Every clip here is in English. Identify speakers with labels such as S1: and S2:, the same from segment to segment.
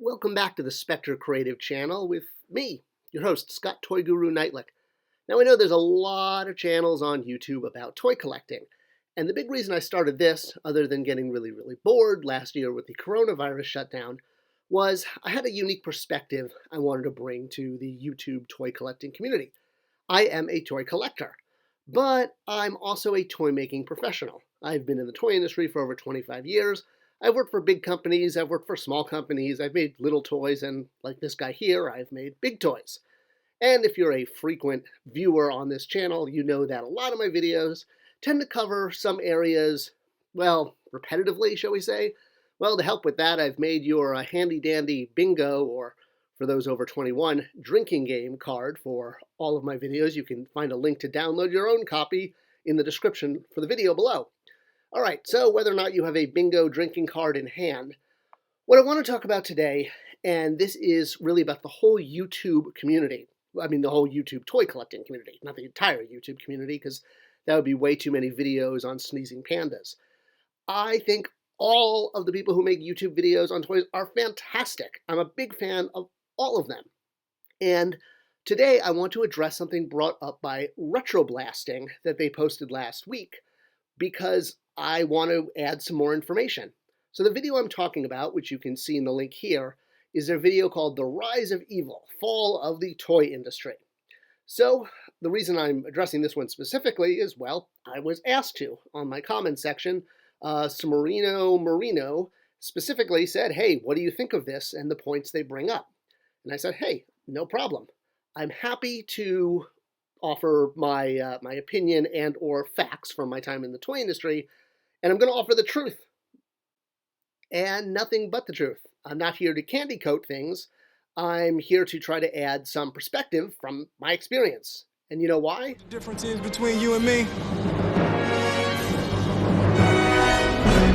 S1: Welcome back to the Spector Creative channel with me, your host, Scott Toy Guru Neitlich. Now, I know there's a lot of channels on YouTube about toy collecting, and the big reason I started this, other than getting really bored last year with the coronavirus shutdown, was I had a unique perspective I wanted to bring to the YouTube toy collecting community. I am a toy collector, but I'm also a toy making professional. I've been in the toy industry for over 25 years. I've worked for big companies, I've worked for small companies, I've made little toys, and like this guy here, I've made big toys. And if you're a frequent viewer on this channel, you know that a lot of my videos tend to cover some areas, well, repetitively, shall we say. Well, to help with that, I've made your handy-dandy bingo, or for those over 21, drinking game card for all of my videos. You can find a link to download your own copy in the description for the video below. All right, so whether or not you have a bingo drinking card in hand, what I want to talk about today, and this is really about the whole YouTube community. I mean, the whole YouTube toy collecting community, not the entire YouTube community, because that would be way too many videos on sneezing pandas. I think all of the people who make YouTube videos on toys are fantastic. I'm a big fan of all of them. And today I want to address something brought up by Retroblasting that they posted last week, because I want to add some more information. So the video I'm talking about, which you can see in the link here, is a video called The Rise of Evil, Fall of the Toy Industry. So the reason I'm addressing this one specifically is, well, I was asked to on my comment section. Marino specifically said, hey, what do you think of this and the points they bring up? And I said, hey, no problem. I'm happy to offer my my opinion and or facts from my time in the toy industry, and I'm going to offer the truth and nothing but the truth. I'm not here to candy coat things. I'm here to try to add some perspective from my experience. And you know why?
S2: The difference is between you and me.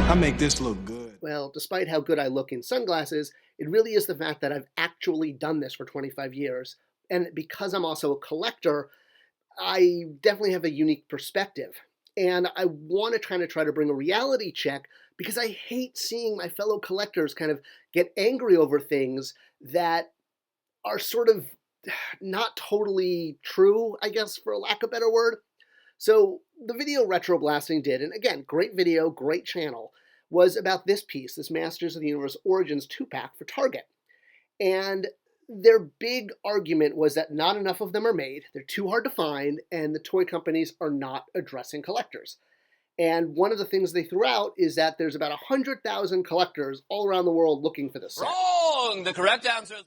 S2: I make this look good.
S1: Well, despite how good I look in sunglasses, it really is the fact that I've actually done this for 25 years. And because I'm also a collector, I definitely have a unique perspective. And I want to kind of try to bring a reality check, because I hate seeing my fellow collectors kind of get angry over things that are sort of not totally true, I guess, for lack of a better word. So the video Retroblasting did, and again, great video, great channel, was about this piece, this Masters of the Universe Origins 2-pack for Target. And their big argument was that not enough of them are made, they're too hard to find, and the toy companies are not addressing collectors. And one of the things they threw out is that there's about 100,000 collectors all around the world looking for this set.
S3: Wrong! The correct answer is...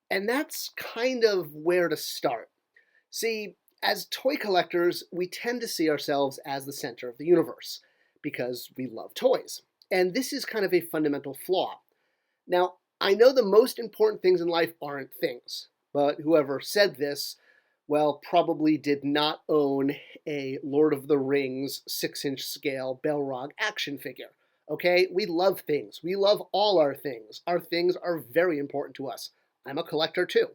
S1: And that's kind of where to start. See, as toy collectors, we tend to see ourselves as the center of the universe, because we love toys. And this is kind of a fundamental flaw. Now, I know the most important things in life aren't things, but whoever said this, well, probably did not own a Lord of the Rings 6-inch scale Balrog action figure. Okay, we love things. We love all our things. Our things are very important to us. I'm a collector too.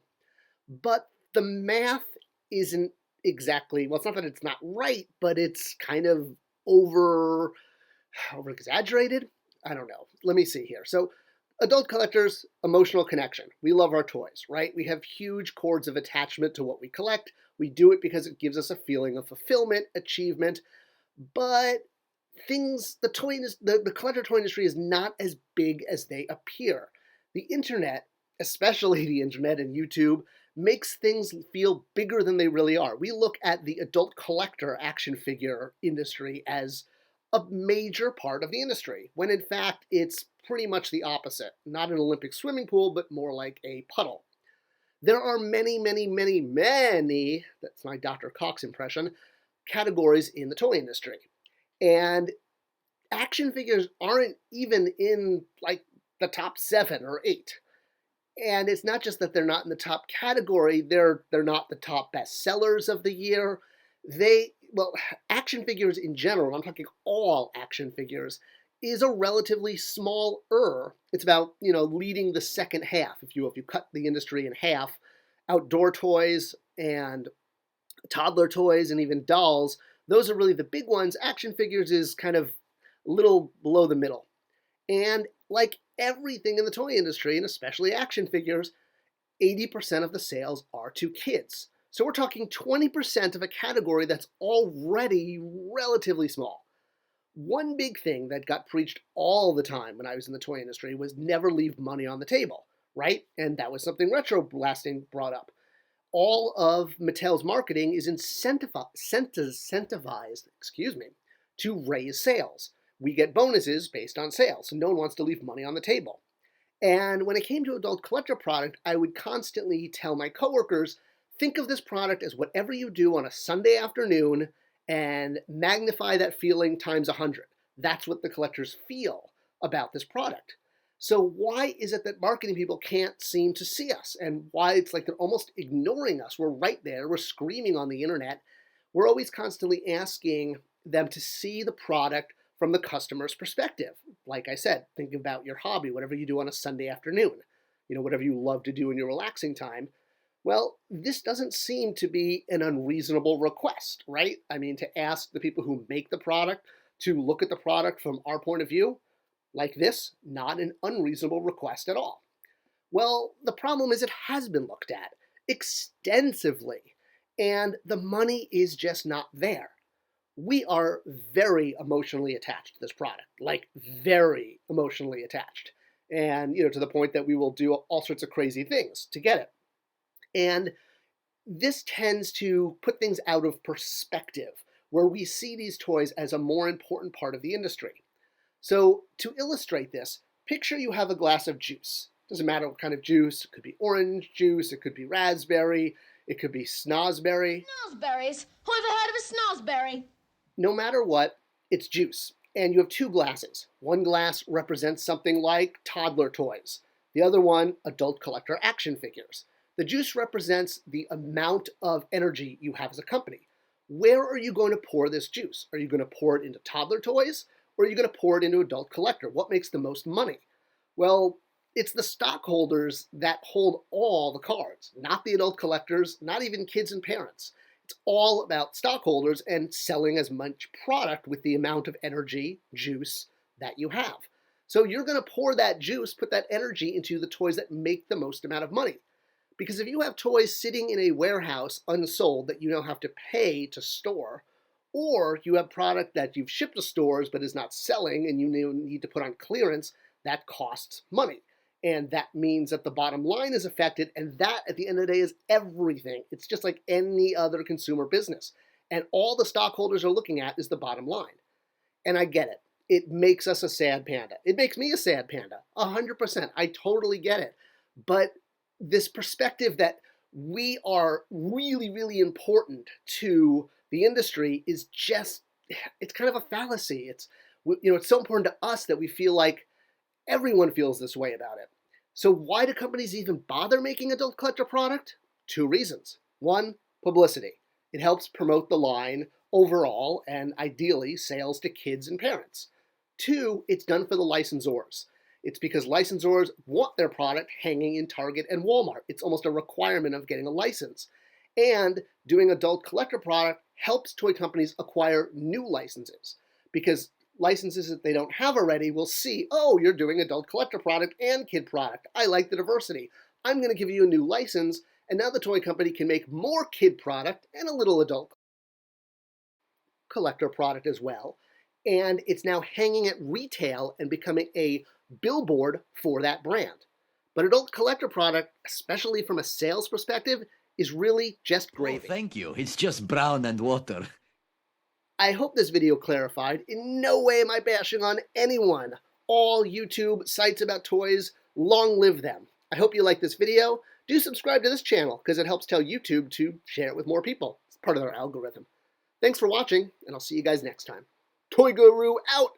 S1: But the math isn't exactly, well, it's not that it's not right, but it's kind of over exaggerated. I don't know. Let me see here. So adult collectors, emotional connection. We love our toys, right? We have huge cords of attachment to what we collect. We do it because it gives us a feeling of fulfillment, achievement. But the collector toy industry is not as big as they appear. The internet, especially the internet and YouTube, makes things feel bigger than they really are. We look at the adult collector action figure industry as a major part of the industry, when in fact it's pretty much the opposite. Not an Olympic swimming pool, but more like a puddle. There are many, that's my Dr. Cox impression, categories in the toy industry. And action figures aren't even in like the top 7 or 8. And it's not just that they're not in the top category, they're not the top bestsellers of the year. Action figures in general, I'm talking all action figures, is a relatively smaller. It's about, leading the second half. If you cut the industry in half, outdoor toys and toddler toys and even dolls, those are really the big ones. Action figures is kind of a little below the middle. And like everything in the toy industry, and especially action figures, 80% of the sales are to kids. So we're talking 20% of a category that's already relatively small. One big thing that got preached all the time when I was in the toy industry was never leave money on the table, right? And that was something Retroblasting brought up. All of Mattel's marketing is incentivized, to raise sales. We get bonuses based on sales, so no one wants to leave money on the table. And when it came to adult collector product, I would constantly tell my coworkers, think of this product as whatever you do on a Sunday afternoon and magnify that feeling times 100. That's what the collectors feel about this product. So why is it that marketing people can't seem to see us? And why it's like they're almost ignoring us? We're right there. We're screaming on the internet. We're always constantly asking them to see the product from the customer's perspective. Like I said, think about your hobby, whatever you do on a Sunday afternoon, whatever you love to do in your relaxing time. Well, this doesn't seem to be an unreasonable request, right? I mean, to ask the people who make the product to look at the product from our point of view, like this, not an unreasonable request at all. Well, the problem is it has been looked at extensively, and the money is just not there. We are very emotionally attached to this product, like very emotionally attached. And, to the point that we will do all sorts of crazy things to get it. And this tends to put things out of perspective, where we see these toys as a more important part of the industry. So to illustrate this, picture you have a glass of juice. Doesn't matter what kind of juice. It could be orange juice, it could be raspberry, it could be snozberry.
S4: Snozberries? Who ever heard of a snozberry?
S1: No matter what, it's juice. And you have two glasses. One glass represents something like toddler toys. The other one, adult collector action figures. The juice represents the amount of energy you have as a company. Where are you going to pour this juice? Are you going to pour it into toddler toys? Or are you going to pour it into adult collector? What makes the most money? Well, it's the stockholders that hold all the cards, not the adult collectors, not even kids and parents. It's all about stockholders and selling as much product with the amount of energy, juice, that you have. So you're going to pour that juice, put that energy into the toys that make the most amount of money. Because if you have toys sitting in a warehouse unsold that you now have to pay to store, or you have product that you've shipped to stores but is not selling and you need to put on clearance, that costs money. And that means that the bottom line is affected, and that, at the end of the day, is everything. It's just like any other consumer business. And all the stockholders are looking at is the bottom line. And I get it. It makes us a sad panda. It makes me a sad panda, 100%. I totally get it. But this perspective that we are really, really important to the industry is just, it's kind of a fallacy. It's so important to us that we feel like everyone feels this way about it. So why do companies even bother making adult collector product? Two reasons. One, publicity. It helps promote the line overall and ideally sales to kids and parents. Two, it's done for the licensors. It's because licensors want their product hanging in Target and Walmart. It's almost a requirement of getting a license. And doing adult collector product helps toy companies acquire new licenses, because licenses that they don't have already will see, oh, you're doing adult collector product and kid product. I like the diversity. I'm going to give you a new license, and now the toy company can make more kid product and a little adult collector product as well. And it's now hanging at retail and becoming a billboard for that brand. But adult collector product, especially from a sales perspective, is really just gravy.
S3: Oh, thank you. It's just brown and water.
S1: I hope this video clarified. In no way am I bashing on anyone. All YouTube sites about toys, long live them. I hope you like this video. Do subscribe to this channel because it helps tell YouTube to share it with more people. It's part of their algorithm. Thanks for watching, and I'll see you guys next time. Toy Guru out!